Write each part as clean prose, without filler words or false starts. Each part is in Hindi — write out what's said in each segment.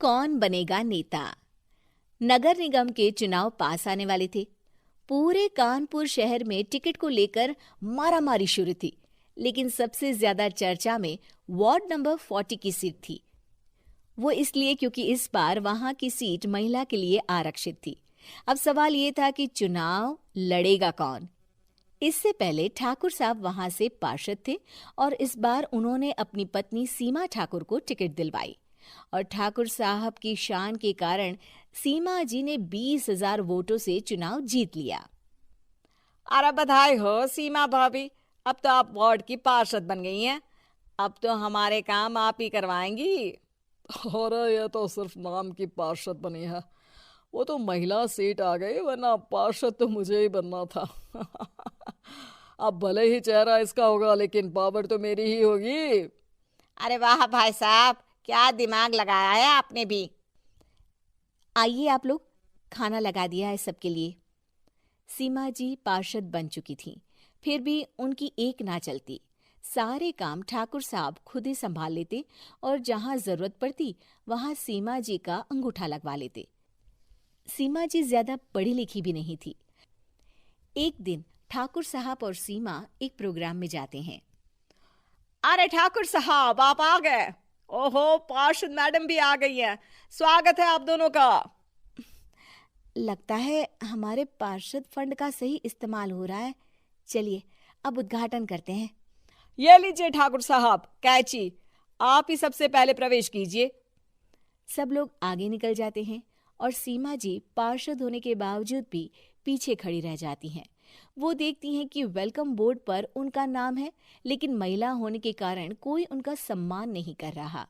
कौन बनेगा नेता। नगर निगम के चुनाव पास आने वाले थे। पूरे कानपुर शहर में टिकट को लेकर मारामारी शुरू थी, लेकिन सबसे ज्यादा चर्चा में वार्ड नंबर 40 की सीट थी। वो इसलिए क्योंकि इस बार वहां की सीट महिला के लिए आरक्षित थी। अब सवाल ये था कि चुनाव लड़ेगा कौन। इससे पहले ठाकुर साहब वहां से पार्षद थे और इस बार उन्होंने अपनी पत्नी सीमा ठाकुर को टिकट दिलवाई और ठाकुर साहब की शान के कारण सीमा जी ने 20,000 वोटों से चुनाव जीत लिया। अरे बधाई हो सीमा भाभी, अब तो आप वार्ड की पार्षद बन गई हैं। अब तो हमारे काम आप ही करवाएंगी। अरे ये तो सिर्फ नाम की पार्षद बनी है, वो तो महिला सीट आ गई, वरना पार्षद तो मुझे ही बनना था। अब भले ही चेहरा इसका होगा, लेकिन पावर तो मेरी ही होगी। अरे वाह भाई साहब, क्या दिमाग लगाया है आपने भी। आइए आप लोग, खाना लगा दिया है सबके लिए। सीमा जी पार्षद बन चुकी थीं, फिर भी उनकी एक ना चलती। सारे काम ठाकुर साहब खुद ही संभाल लेते और जहां जरूरत पड़ती वहां सीमा जी का अंगूठा लगवा लेते। सीमा जी ज्यादा पढ़ी लिखी भी नहीं थी। एक दिन ठाकुर साहब और सीमा एक प्रोग्राम में जाते हैं। अरे ठाकुर साहब, आप आ गए। ओहो, पार्षद मैडम भी आ गई हैं। स्वागत है आप दोनों का। लगता है हमारे पार्षद फंड का सही इस्तेमाल हो रहा है। चलिए अब उद्घाटन करते हैं। ये लीजिए ठाकुर साहब कैची, आप ही सबसे पहले प्रवेश कीजिए। सब लोग आगे निकल जाते हैं और सीमा जी पार्षद होने के बावजूद भी पीछे खड़ी रह जाती हैं। वो देखती हैं कि वेलकम बोर्ड पर उनका नाम है, लेकिन महिला होने के कारण कोई उनका सम्मान नहीं कर रहा।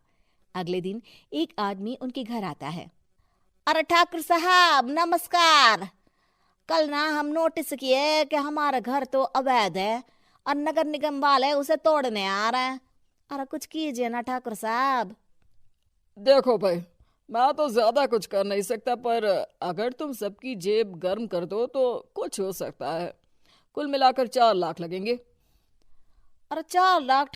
अगले दिन एक आदमी उनके घर आता है। अरे ठाकुर साहब नमस्कार। कल ना हम नोटिस किए कि हमारा घर तो अवैध है और नगर निगम वाले उसे तोड़ने आ रहे हैं। अरे कुछ कीजिए ना ठाकुर साहब। देखो भाई, मैं तो ज्यादा कुछ कर नहीं सकता, पर अगर तुम सबकी जेब गर्म कर दो तो कुछ हो सकता है। कुल मिलाकर 4 लाख लगेंगे। अरे 4 लाख